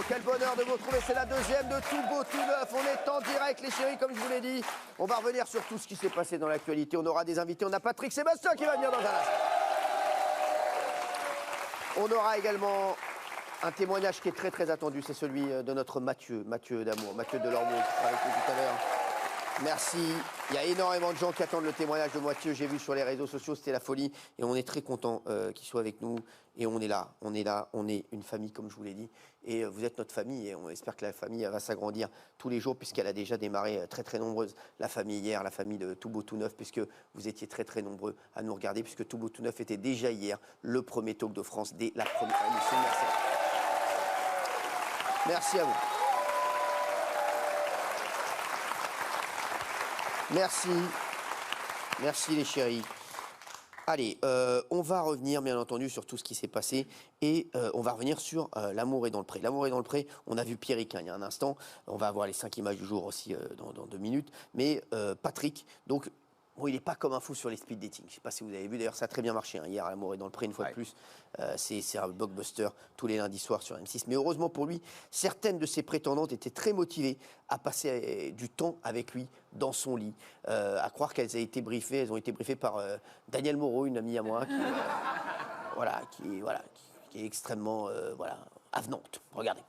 quel bonheur de vous retrouver. C'est la deuxième de Tout Beau, Tout Neuf. On est en direct, les chéris, comme je vous l'ai dit. On va revenir sur tout ce qui s'est passé dans l'actualité. On aura des invités. On a Patrick Sébastien qui va venir dans un instant. On aura également un témoignage qui est très très attendu. C'est celui de notre Mathieu d'amour, Mathieu Delormeau, qui sera avec nous tout à l'heure. Merci. Il y a énormément de gens qui attendent le témoignage de Mathieu. J'ai vu sur les réseaux sociaux, c'était la folie. Et on est très content qu'il soit avec nous. Et on est là, on est une famille, comme je vous l'ai dit. Et vous êtes notre famille. Et on espère que la famille va s'agrandir tous les jours, puisqu'elle a déjà démarré très très nombreuse. La famille hier, la famille de Tout Beau Tout Neuf, puisque vous étiez très très nombreux à nous regarder, puisque Tout Beau Tout Neuf était déjà hier le premier talk de France dès la première émission. Merci à vous. Merci. Merci les chéris. Allez, on va revenir bien entendu sur tout ce qui s'est passé et on va revenir sur L'amour est dans le pré. L'amour est dans le pré, on a vu Pierrick il y a un instant, on va avoir les 5 images du jour aussi dans 2 minutes, mais Patrick, donc bon, il n'est pas comme un fou sur les speed dating. Je ne sais pas si vous avez vu, d'ailleurs ça a très bien marché hier, L'amour est dans le pré une fois de plus. C'est un blockbuster tous les lundis soirs sur M6. Mais heureusement pour lui, certaines de ses prétendantes étaient très motivées à passer du temps avec lui dans son lit. À croire qu'elles ont été briefées par Daniel Moreau, une amie à moi, qui est extrêmement avenante. Regardez.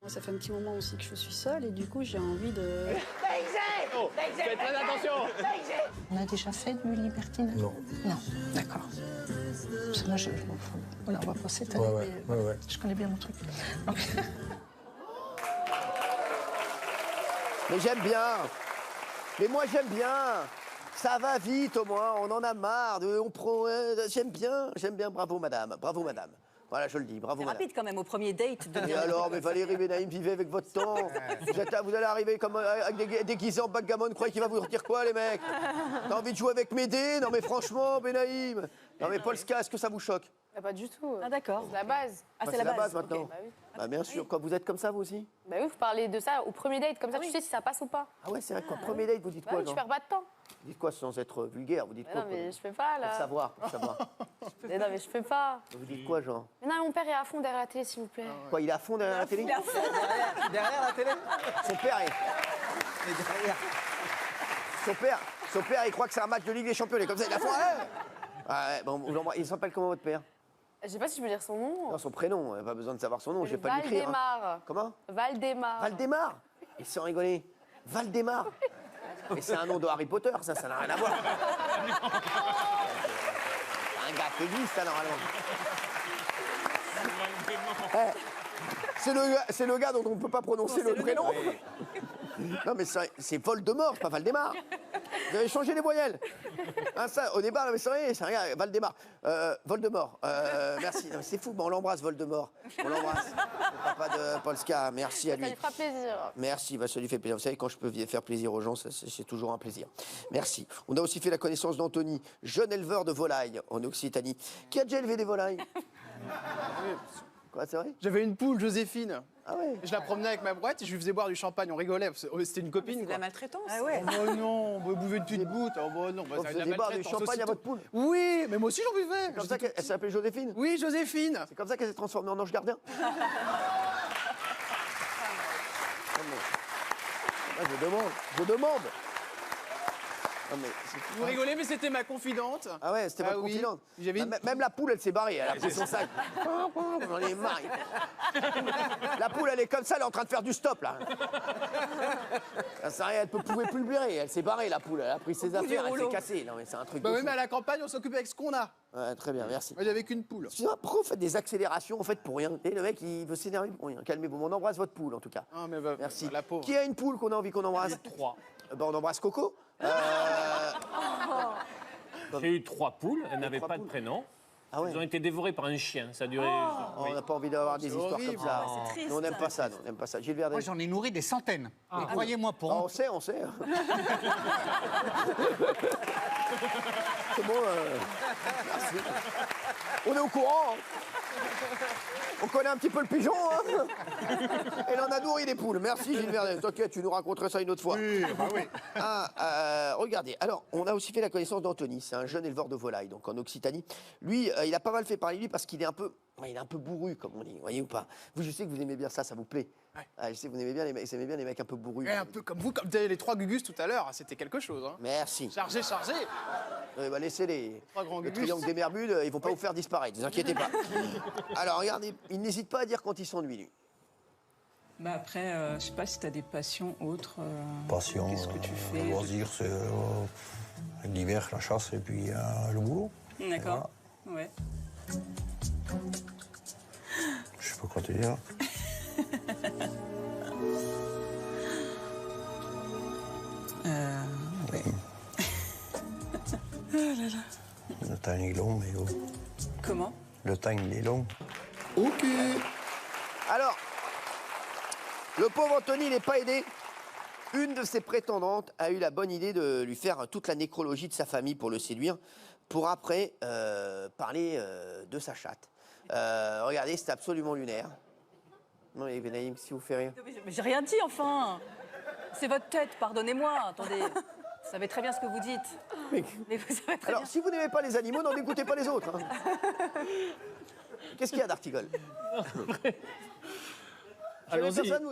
Ça fait un petit moment aussi que je suis seule et du coup j'ai envie de... Faites très attention. On a déjà fait du libertinage? Non. Non, d'accord. Parce que moi, voilà, on va pas s'étaler, Ouais. je connais bien mon truc. Donc... Mais j'aime bien. Mais moi j'aime bien. Ça va vite au moins, on en a marre. J'aime bien, bravo madame. Voilà, je le dis, bravo madame. Rapide quand même au premier date. Et alors, mais Valérie Benaïm, vivez avec votre temps. Vous allez arriver comme déguisé en backgammon, croyez qu'il va vous dire quoi les mecs? T'as envie de jouer avec mes dés? Non mais franchement, Benaïm. Non mais Polska, est-ce que ça vous choque? Pas du tout. Ah d'accord. C'est la base. Ah, C'est la base maintenant. Ok, bah oui. Bah, bien sûr, quand vous êtes comme ça vous aussi? Bah oui, vous parlez de ça au premier date, comme ça tu sais si ça passe ou pas. Ah ouais, c'est vrai quoi, premier date, vous dites Bah quoi oui, tu genre? perds pas de temps. Vous dites quoi sans être vulgaire? Vous dites Mais quoi? non, mais je fais pas là. Pour savoir. Mais non, mais je fais pas. Vous dites quoi genre? Mais non, mon père est à fond derrière la télé, s'il vous plaît. Quoi, il est à fond derrière la télé? Derrière la télé. Son père est... Et derrière. Son père, il croit que c'est un match de Ligue des Champions. Il est comme ça, il a fond. Bon, il s'appelle comment votre père? Je sais pas si je peux dire son nom. Non, son prénom. Pas besoin de savoir son nom. Je vais pas l'écrire. Valdemar. Comment? Valdemar. Valdemar. Et sans rigoler. Valdemar. Mais c'est un nom de Harry Potter, ça n'a rien à voir. Un gars qui existe, ça, normalement. C'est le gars dont on ne peut pas prononcer le prénom. Non, mais c'est Voldemort, pas Valdemar. Vous avez changé les voyelles. Hein, ça, au départ, mais c'est rien, Valdemar. Voldemort. Merci. C'est fou, on l'embrasse, Voldemort. On l'embrasse. Le papa de Polska, merci à lui. Ça lui fera plaisir. Merci, ça lui fait plaisir. Vous savez, quand je peux faire plaisir aux gens, c'est toujours un plaisir. Merci. On a aussi fait la connaissance d'Anthony, jeune éleveur de volailles en Occitanie. Qui a déjà élevé des volailles? Quoi, c'est vrai? J'avais une poule, Joséphine. Ah ouais? Je la promenais avec ma boîte et je lui faisais boire du champagne. On rigolait. C'était une copine. C'est de Quoi. la maltraitance. Oh bah non, vous buvez une petite goutte. Oh bah non, bah, Vous ça va être de la faisiez boire du maltraitance champagne aussi. à votre poule? Oui, mais moi aussi j'en buvais. Comme ça qu'elle s'appelait Joséphine? Oui, Joséphine. C'est comme ça qu'elle s'est transformée en ange gardien? Je demande. Non, mais Vous rigolez, mais c'était ma confidente. ah ouais, c'était Ah votre oui. confidente. J'avais une- Même la poule, elle s'est barrée. Elle a pris son sac. J'en ai marre. La poule, elle est comme ça, elle est en train de faire du stop, là. Ça sert à rien, elle pouvait plus le blairer. Elle s'est barrée, la poule. Elle a pris ses affaires, elle s'est cassée. Non, mais c'est un truc Bah de oui, fou. mais à la campagne, on s'occupe avec ce qu'on a. Ouais, très bien, merci. Moi, j'avais qu'une poule. Excusez-moi, pourquoi vous faites des accélérations en fait pour rien? Et le mec, il veut s'énerver pour rien. Calmez-vous, on embrasse votre poule en tout cas. Ah, mais bah, Merci. la pauvre. Qui a une poule qu'on a envie qu'on embrasse? 3. On embrasse Coco. J'ai eu 3 poules, elles n'avaient 3 pas de poules. prénom. Ah ouais. Ils ont été dévorés par un chien, ça a duré... Oh, on n'a pas envie d'avoir des histoires horrible. comme ça. c'est triste. Nous, on n'aime pas ça, nous, on n'aime pas ça. Gilles Verdun. Moi, j'en ai nourri des centaines. Et croyez-moi, pour On sait. C'est bon. Merci. On est au courant. On connaît un petit peu le pigeon. Elle en a nourri des poules. Merci Gilles Verdun. T'inquiète, tu nous raconteras ça une autre fois. Oui, bah oui. Regardez, alors on a aussi fait la connaissance d'Anthony, c'est un jeune éleveur de volailles, donc en Occitanie. Lui, il a pas mal fait parler de lui parce qu'il est un peu Ouais, il est un peu bourru, comme on dit, voyez ou pas. Vous, je sais que vous aimez bien ça, ça vous plaît. Ouais. Ah, je sais que vous aimez bien les mecs, vous aimez bien les mecs un peu bourrus. Ouais, un peu comme vous, comme les 3 Gugus tout à l'heure, c'était quelque chose. Hein. Merci. Chargé, chargé. Bah, laissez-les. Trois grands Le Gugus. triangle des Bermudes, ils vont pas vous faire disparaître, ne vous inquiétez pas. Alors, regardez, il n'hésite pas à dire quand il s'ennuie, lui. Bah après, je sais pas si tu as des passions autres. Passion, Qu'est-ce que tu fais loisir, c'est l'hiver, la chasse et puis le boulot. D'accord. Ouais. Je sais pas quoi te dire. Ouais. Le temps est long, mais Comment? le temps il est long. Ok. Alors, le pauvre Anthony, il n'est pas aidé. Une de ses prétendantes a eu la bonne idée de lui faire toute la nécrologie de sa famille pour le séduire, pour après parler de sa chatte. Regardez, c'est absolument lunaire. Non, mais Benaïm, si vous fait rire. Mais j'ai rien dit, enfin. C'est votre tête, pardonnez-moi. Attendez, vous savez très bien ce que vous dites. Mais vous savez très Alors, bien. si vous n'aimez pas les animaux, n'en écoutez pas les autres. Hein. Qu'est-ce qu'il y a d'Artigol?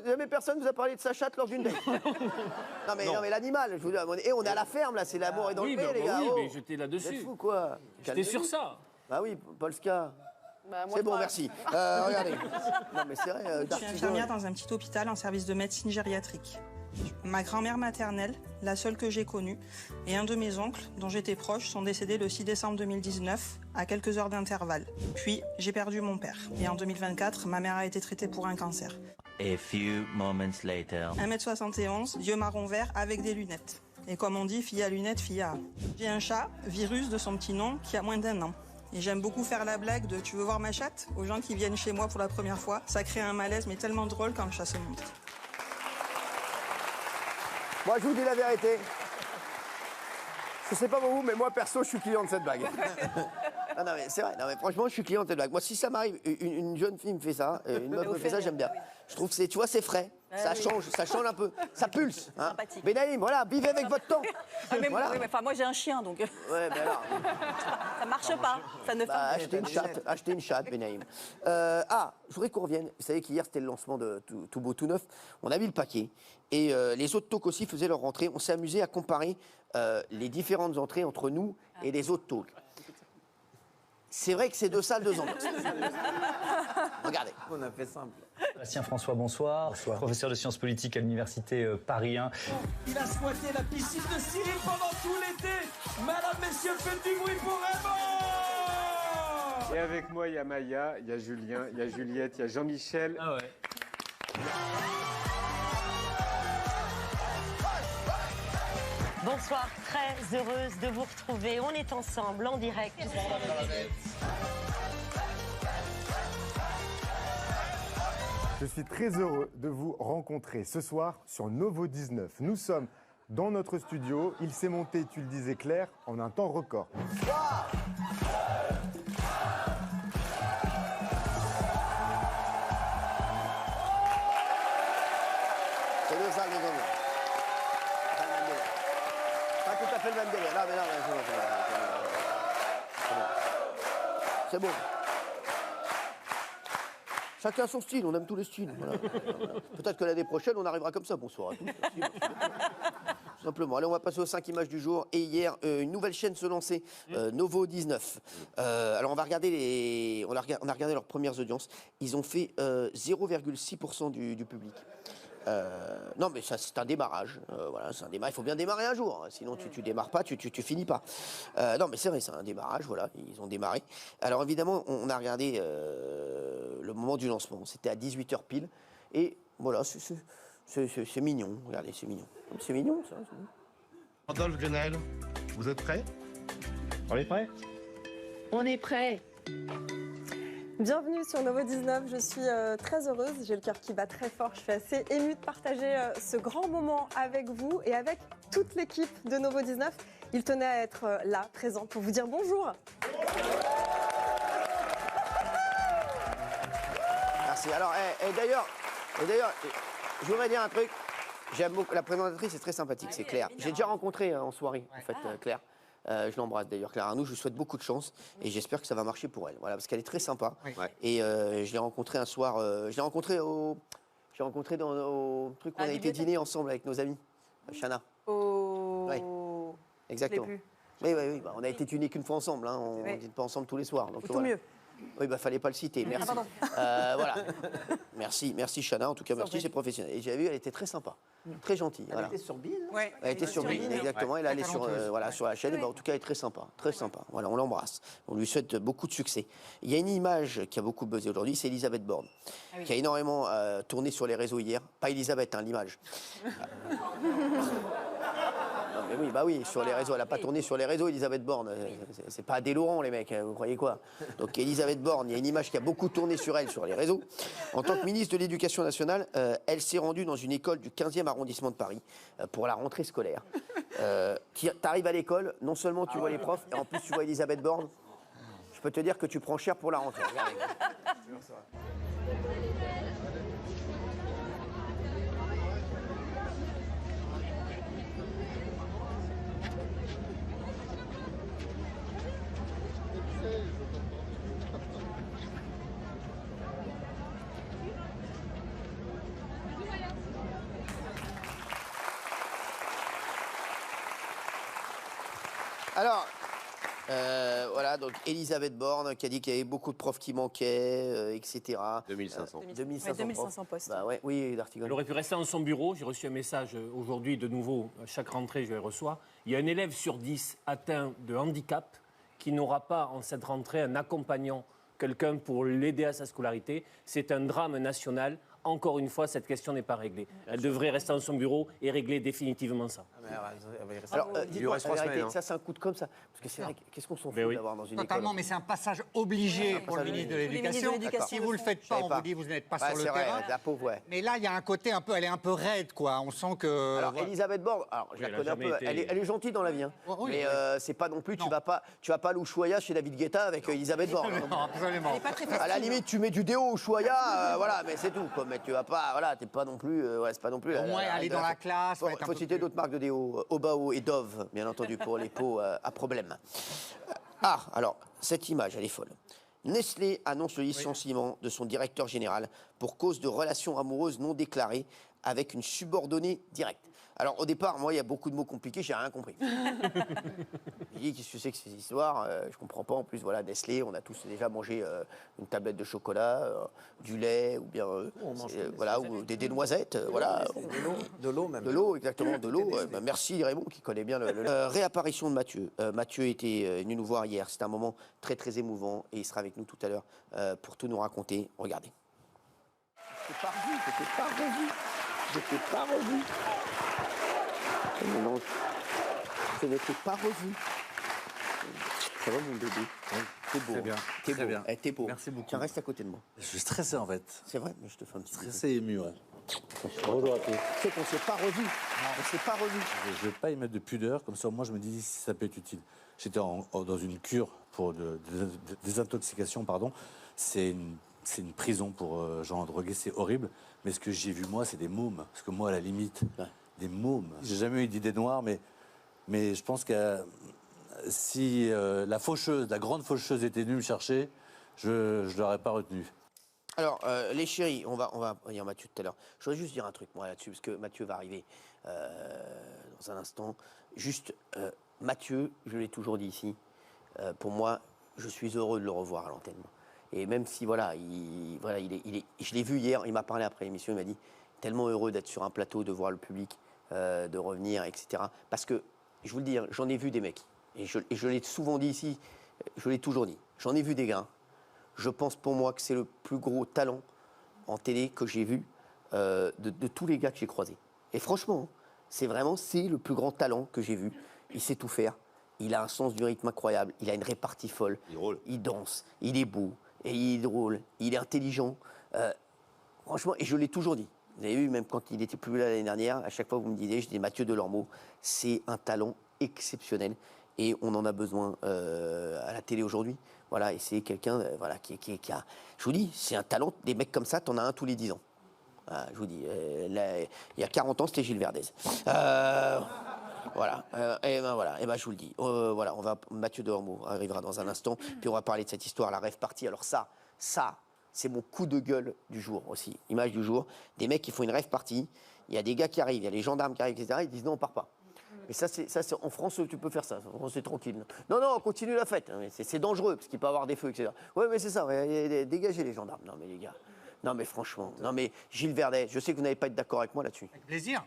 Jamais personne vous a parlé de sa chatte lors d'une date. Non mais l'animal, je vous dis, on est à la ferme là, c'est l'amour et dans Oui, le pré, les gars. oui, Oh, mais j'étais vous là-dessus. êtes fous quoi? J'étais sur ça. Bah oui, Polska. Bah, moi, C'est bon, pas. merci. Regardez. Non mais c'est vrai, Je suis d'Artigol. infirmière dans un petit hôpital en service de médecine gériatrique. Ma grand-mère maternelle, la seule que j'ai connue, et un de mes oncles, dont j'étais proche, sont décédés le 6 décembre 2019, à quelques heures d'intervalle. Puis, j'ai perdu mon père. Et en 2024, ma mère a été traitée pour un cancer. A few moments later. 1m71, yeux marron vert avec des lunettes. Et comme on dit, fille à lunettes, fille à... J'ai un chat, Virus de son petit nom, qui a moins d'1 an. Et j'aime beaucoup faire la blague de « tu veux voir ma chatte ?» aux gens qui viennent chez moi pour la première fois. Ça crée un malaise, mais tellement drôle quand le chat se montre. Moi, je vous dis la vérité. Je sais pas pour vous, mais moi, perso, je suis client de cette blague. Non, mais c'est vrai. Non, mais franchement, je suis client de cette blague. Moi, si ça m'arrive, une jeune fille me fait ça, une meuf me fait ça, j'aime bien. Je trouve que c'est, tu vois, c'est frais. Ça change un peu. Ça pulse. Hein. Sympathique. Benaïm, voilà, vivez avec votre temps. Mais Voilà. oui, mais enfin, moi j'ai un chien, donc Ouais, ben alors. ça marche pas. Ça ne fait Bah, achetez une chatte, Benaïm. Je voudrais qu'on revienne. Vous savez qu'hier, c'était le lancement de Tout Beau, Tout Neuf. On a mis le paquet. Et les autres talks aussi faisaient leur rentrée. On s'est amusé à comparer les différentes entrées entre nous et les autres talks. C'est vrai que c'est 2 salles, 2 ambiances. Regardez. On a fait simple. Bastien François, bonsoir. Professeur de sciences politiques à l'université Paris 1. Il a squatté la piscine de Cyril pendant tout l'été. Madame, messieurs, faites du bruit pour Raymond. Et avec moi, il y a Maya, il y a Julien, il y a Juliette, il y a Jean-Michel. Ah ouais. Bonsoir, très heureuse de vous retrouver. On est ensemble en direct. Je suis très heureux de vous rencontrer ce soir sur Novo 19. Nous sommes dans notre studio. Il s'est monté, tu le disais Claire, en un temps record. C'est 2 salles, 2 ambiances. Pas tout à fait le même délire. Non, mais non, c'est bon. Chacun son style, on aime tous les styles. Voilà. Peut-être que l'année prochaine, on arrivera comme ça. Bonsoir à tous. Tout simplement. Allez, on va passer aux 5 images du jour. Et hier, une nouvelle chaîne se lançait, Novo 19. Alors, on va regarder on a regardé leurs premières audiences. Ils ont fait 0,6% du public. Non, mais ça, c'est un démarrage. Voilà, c'est un démarrage. Il faut bien démarrer un jour. Hein, sinon, tu démarres pas, tu finis pas. Non, mais c'est vrai, c'est un démarrage. Voilà, ils ont démarré. Alors, évidemment, on a regardé le moment du lancement. C'était à 18h pile. Et voilà, c'est mignon. Regardez, c'est mignon. C'est mignon, ça. Rodolphe Grenelle, vous êtes prêts? On est prêts? On est prêts. Bienvenue sur Novo 19, je suis très heureuse, j'ai le cœur qui bat très fort, je suis assez émue de partager ce grand moment avec vous et avec toute l'équipe de Novo 19. Il tenait à être là, présent, pour vous dire bonjour. Merci. Alors, et d'ailleurs, je voudrais dire un truc. J'aime beaucoup la présentatrice, c'est très sympathique, c'est Claire. J'ai déjà rencontré en soirée, en fait, Claire. Je l'embrasse d'ailleurs, Claire Arnoux. Je lui souhaite beaucoup de chance et j'espère que ça va marcher pour elle. Voilà, parce qu'elle est très sympa. Oui. Et je l'ai rencontrée un soir. Je l'ai rencontrée au truc où on a été dîner ensemble avec nos amis. Chana. Oui, exactement. Oui, bah, on a été dîner qu'une fois ensemble. Hein. On n'était pas ensemble tous les soirs. Donc, Tout mieux. Oui, bah fallait pas le citer. Merci. Voilà. Merci Chana. En tout cas, merci, c'est professionnel. Et j'avais vu, elle était très sympa, très gentille. Elle était sur Bean. Elle était sur Bean, exactement. Elle allait sur la chaîne. Et bah, en tout cas, elle est très sympa, très sympa. Voilà, on l'embrasse. On lui souhaite beaucoup de succès. Il y a une image qui a beaucoup buzzé aujourd'hui, c'est Elisabeth Borne, qui a énormément tourné sur les réseaux hier. Pas Elisabeth, hein, l'image. Mais oui, bah oui, sur les réseaux. Elle n'a pas tourné sur les réseaux, Elisabeth Borne. C'est pas Adé Laurent, les mecs, vous croyez quoi? Donc Elisabeth Borne, il y a une image qui a beaucoup tourné sur elle, sur les réseaux. En tant que ministre de l'Éducation nationale, elle s'est rendue dans une école du 15e arrondissement de Paris pour la rentrée scolaire. T'arrives à l'école, non seulement tu vois les profs, et en plus tu vois Elisabeth Borne. Je peux te dire que tu prends cher pour la rentrée. Alors, voilà, donc Elisabeth Borne qui a dit qu'il y avait beaucoup de profs qui manquaient, etc. 2500. 2500 postes. Bah ouais, oui, d'Artigone. Elle aurait pu rester dans son bureau. J'ai reçu un message aujourd'hui de nouveau. Chaque rentrée, je les reçois. Il y a un élève sur 10 atteint de handicap qui n'aura pas en cette rentrée un accompagnant, quelqu'un pour l'aider à sa scolarité. C'est un drame national. Encore une fois, cette question n'est pas réglée. Elle devrait rester dans son bureau et régler définitivement ça. Alors, dites-moi, la vérité, ça c'est un coup de com', ça. Parce que c'est vrai, qu'est-ce qu'on s'en fout d'avoir dans une Totalement, école. mais c'est un passage obligé pour le ministre de l'Éducation. Si vous ne le faites pas, on vous dit vous n'êtes pas sur le terrain. La pauvre, Mais là, il y a un côté un peu, elle est un peu raide, quoi. On sent que. Alors, Elisabeth Borne, je la connais un peu. Elle est gentille dans la vie, hein. Mais c'est pas non plus. Tu vas pas à l'Ushuaïa chez David Guetta avec Elisabeth Borne. Non, absolument. À la limite, tu mets du déo au Ushuaïa, voilà, mais c'est tout. Mais tu vas pas, voilà, t'es pas non plus. C'est pas non plus. Au moins, aller dans la classe. Il faut citer d'autres marques de déo, Obao et Dove, bien entendu, pour les peaux à problème. Alors, cette image, elle est folle. Nestlé annonce le licenciement de son directeur général pour cause de relations amoureuses non déclarées avec une subordonnée directe. Alors, au départ, moi, il y a beaucoup de mots compliqués, j'ai rien compris. J'ai dit, qu'est-ce que c'est que ces histoires? Je comprends pas. En plus, voilà, Nestlé, on a tous déjà mangé une tablette de chocolat, du lait, ou bien voilà, ou des noisettes, voilà. De l'eau, même. De l'eau, exactement, de l'eau. Merci Raymond qui connaît bien réapparition de Mathieu. Mathieu était venu nous voir hier. C'était un moment très, très émouvant et il sera avec nous tout à l'heure pour tout nous raconter. Regardez. Je t'ai pas revu. Non, je ne t'ai pas revu. Ça va mon bébé? T'es beau. Très bien. T'es beau. Bien. T'es beau. Merci beaucoup. Tiens, reste à côté de moi. Je suis stressé en fait. C'est vrai, mais je te fais un petit Stressé et ému, ouais. Bonjour à tous. C'est qu'on ne s'est pas revu. On s'est pas revu. Je ne vais pas y mettre de pudeur, comme ça moi je me dis si ça peut être utile. J'étais dans une cure pour désintoxication, pardon. C'est une prison pour gens drogués, c'est horrible. Mais ce que j'ai vu moi, c'est des mômes. Parce que moi, à la limite, des mômes. J'ai jamais eu d'idée noire, mais je pense que si la grande faucheuse était venue me chercher, je ne l'aurais pas retenue. Alors, les chéris, on va dire Mathieu tout à l'heure. Je voudrais juste dire un truc, moi, là-dessus, parce que Mathieu va arriver dans un instant. Juste, Mathieu, je l'ai toujours dit ici, pour moi, je suis heureux de le revoir à l'antenne. Et même si, je l'ai vu hier, il m'a parlé après l'émission, il m'a dit, tellement heureux d'être sur un plateau, de voir le public, de revenir, etc. Parce que, je vous le dis, j'en ai vu des mecs, et je l'ai souvent dit ici, je l'ai toujours dit, j'en ai vu des gars. Je pense pour moi que c'est le plus gros talent en télé que j'ai vu de tous les gars que j'ai croisés. Et franchement, c'est le plus grand talent que j'ai vu. Il sait tout faire, il a un sens du rythme incroyable, il a une répartie folle, il danse, il est beau, et il est drôle, il est intelligent. Franchement, et je l'ai toujours dit. Vous avez vu, même quand il n'était plus là l'année dernière, à chaque fois vous me disiez, je dis Mathieu Delormeau, c'est un talent exceptionnel. Et on en a besoin à la télé aujourd'hui. Voilà, et c'est quelqu'un qui a... Je vous dis, c'est un talent. Des mecs comme ça, t'en as un tous les 10 ans. Voilà, je vous dis, il y a 40 ans, c'était Gilles Verdez. Voilà, et ben je vous le dis. Voilà, Mathieu Delormeau arrivera dans un instant, puis on va parler de cette histoire, la rêve party. Alors ça, c'est mon coup de gueule du jour aussi, image du jour. Des mecs qui font une rêve party, il y a des gars qui arrivent, il y a les gendarmes qui arrivent, etc. Ils disent non, on part pas. Mais ça, c'est en France, tu peux faire ça. En France, c'est tranquille. Non, on continue la fête. C'est dangereux, parce qu'il peut y avoir des feux, etc. Ouais, mais c'est ça, dégagez les gendarmes. Non, mais les gars, non, mais franchement, non, mais Gilles Verdet, je sais que vous n'allez pas être d'accord avec moi là-dessus. Avec plaisir.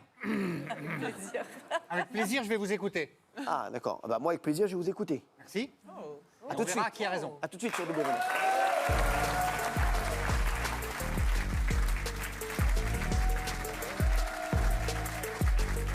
Avec plaisir, je vais vous écouter. Ah, d'accord. Bah, moi, avec plaisir, je vais vous écouter. Merci. À tout de suite. Qui a raison. À tout de suite sur W9.